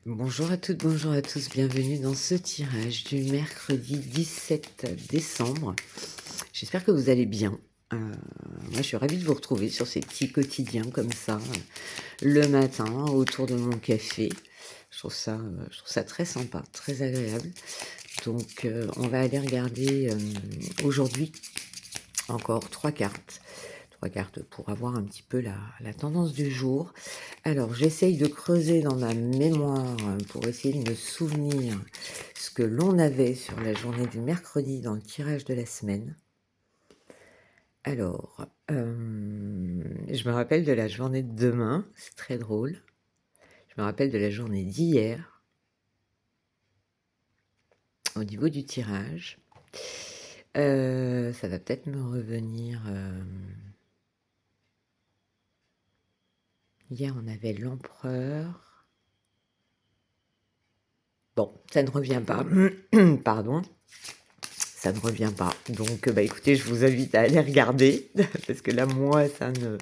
Bonjour à toutes, bonjour à tous, bienvenue dans ce tirage du mercredi 17 décembre. J'espère que vous allez bien. Moi, je suis ravie de vous retrouver sur ces petits quotidiens comme ça, le matin, autour de mon café. Je trouve ça très sympa, très agréable. Donc, on va aller regarder aujourd'hui encore trois cartes. Trois cartes pour avoir un petit peu la tendance du jour. Alors, j'essaye de creuser dans ma mémoire pour essayer de me souvenir ce que l'on avait sur la journée du mercredi dans le tirage de la semaine. Alors, je me rappelle de la journée de demain, c'est très drôle. Je me rappelle de la journée d'hier au niveau du tirage. Ça va peut-être me revenir. Hier, on avait l'empereur. Bon, ça ne revient pas. Pardon. Ça ne revient pas. Donc, écoutez, je vous invite à aller regarder, parce que là, moi, ça ne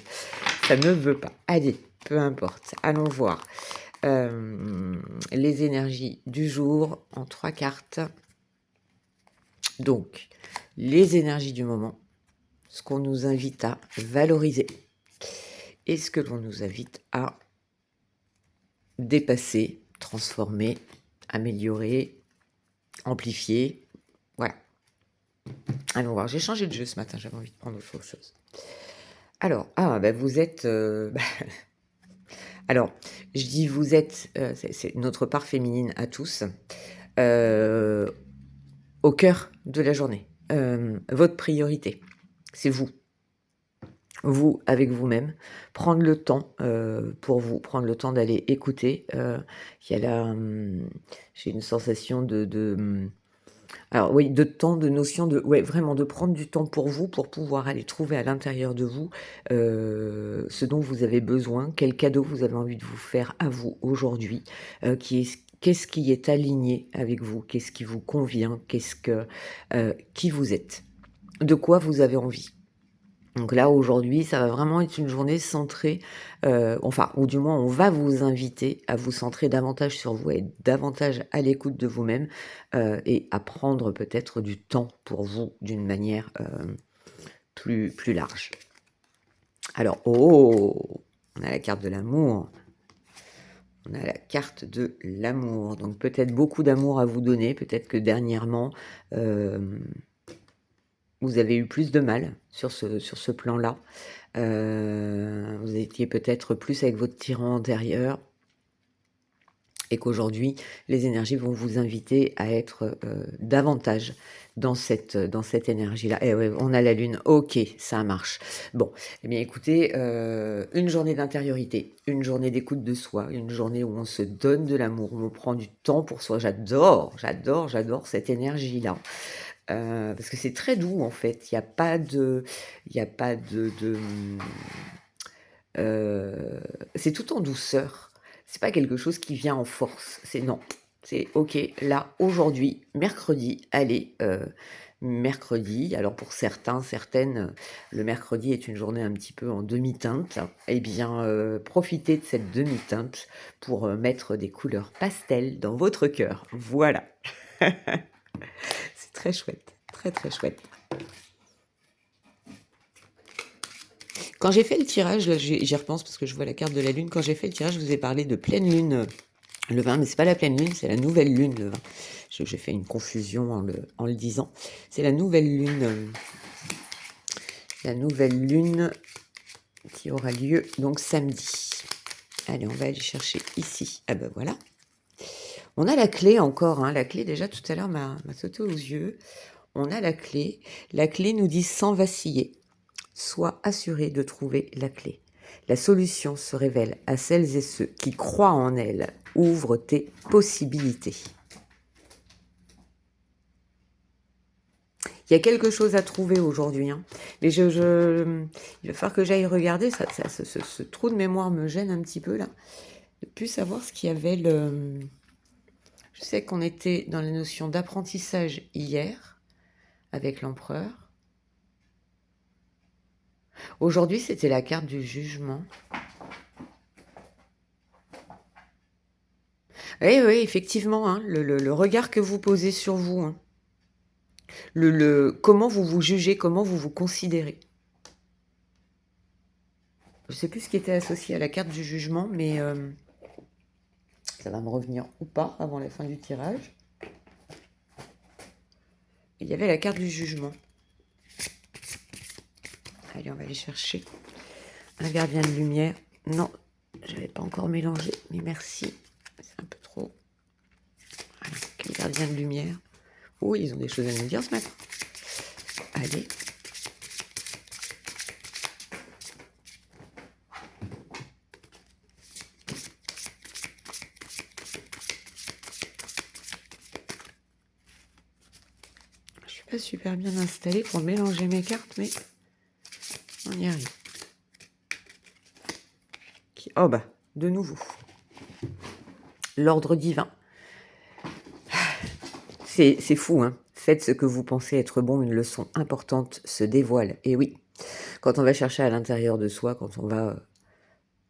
veut pas. Allez, peu importe. Allons voir les énergies du jour en trois cartes. Donc, les énergies du moment, ce qu'on nous invite à valoriser et ce que l'on nous invite à dépasser, transformer, améliorer, amplifier. Voilà. Allons voir. J'ai changé de jeu ce matin, j'avais envie de prendre autre chose. Alors, vous êtes... Alors, je dis vous êtes, c'est notre part féminine à tous, au cœur de la journée. Votre priorité, c'est vous. Vous, avec vous-même, prendre le temps pour vous, prendre le temps d'aller écouter. Il y a là, j'ai une sensation alors oui, de temps, de notion de ouais, vraiment de prendre du temps pour vous, pour pouvoir aller trouver à l'intérieur de vous, ce dont vous avez besoin, quel cadeau vous avez envie de vous faire à vous aujourd'hui, qu'est-ce qui est aligné avec vous, qu'est-ce qui vous convient, qui vous êtes, de quoi vous avez envie. Donc là, aujourd'hui, ça va vraiment être une journée centrée, ou du moins, on va vous inviter à vous centrer davantage sur vous, à être davantage à l'écoute de vous-même, et à prendre peut-être du temps pour vous d'une manière plus large. Alors, on a la carte de l'amour. On a la carte de l'amour. Donc peut-être beaucoup d'amour à vous donner, peut-être que dernièrement, vous avez eu plus de mal sur ce plan-là. Vous étiez peut-être plus avec votre tyran intérieur et qu'aujourd'hui, les énergies vont vous inviter à être davantage dans cette énergie-là. Et ouais, on a la lune, ok, ça marche. Bon, eh bien écoutez, une journée d'intériorité, une journée d'écoute de soi, une journée où on se donne de l'amour, où on prend du temps pour soi. J'adore cette énergie-là. Parce que c'est très doux en fait, il n'y a pas de... c'est tout en douceur. C'est pas quelque chose qui vient en force. C'est non. C'est ok, là, aujourd'hui, mercredi, allez, mercredi. Alors pour certains, certaines, le mercredi est une journée un petit peu en demi-teinte. Eh bien, profitez de cette demi-teinte pour mettre des couleurs pastel dans votre cœur. Voilà. C'est très chouette. Très, très chouette. Quand j'ai fait le tirage, là, j'y repense parce que je vois la carte de la lune. Quand j'ai fait le tirage, je vous ai parlé de pleine lune le 20, mais c'est pas la pleine lune, c'est la nouvelle lune le 20. J'ai fait une confusion en le disant. C'est la nouvelle lune qui aura lieu donc samedi. Allez, on va aller chercher ici. Ah ben voilà. On a la clé encore, hein. La clé déjà tout à l'heure m'a sauté aux yeux. On a la clé. La clé nous dit sans vaciller. Sois assuré de trouver la clé. La solution se révèle à celles et ceux qui croient en elle. Ouvre tes possibilités. Il y a quelque chose à trouver aujourd'hui, hein. Mais il va falloir que j'aille regarder. Ce trou de mémoire me gêne un petit peu là. De plus savoir ce qu'il y avait Je sais qu'on était dans la notion d'apprentissage hier avec l'empereur. Aujourd'hui, c'était la carte du jugement. Oui, oui, effectivement, hein, le regard que vous posez sur vous, hein. Comment vous vous jugez, comment vous vous considérez. Je sais plus ce qui était associé à la carte du jugement, mais ça va me revenir ou pas avant la fin du tirage. Il y avait la carte du jugement. Allez, on va aller chercher un gardien de lumière. Non, j'avais pas encore mélangé, mais merci. C'est un peu trop. Voilà, quel gardien de lumière. Oh, ils ont des choses à nous dire ce matin. Allez. Je suis pas super bien installée pour mélanger mes cartes, mais on y arrive. Oh bah, de nouveau. L'ordre divin. C'est fou, hein. Faites ce que vous pensez être bon, une leçon importante se dévoile. Et oui, quand on va chercher à l'intérieur de soi, quand on va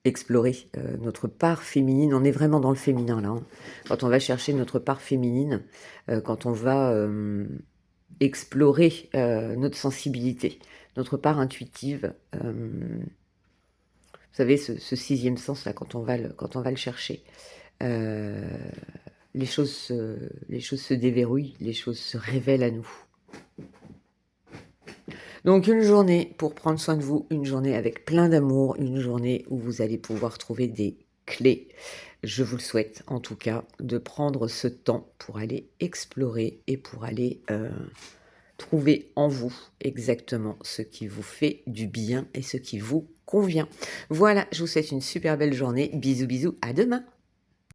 explorer notre part féminine, on est vraiment dans le féminin là, hein. Quand on va chercher notre part féminine, quand on va explorer notre sensibilité, notre part intuitive, vous savez, ce sixième sens là, quand on va le chercher, les choses se déverrouillent, les choses se révèlent à nous. Donc une journée pour prendre soin de vous, une journée avec plein d'amour, une journée où vous allez pouvoir trouver des clés. Je vous le souhaite en tout cas de prendre ce temps pour aller explorer et pour aller trouver en vous exactement ce qui vous fait du bien et ce qui vous convient. Voilà, je vous souhaite une super belle journée. Bisous bisous, à demain.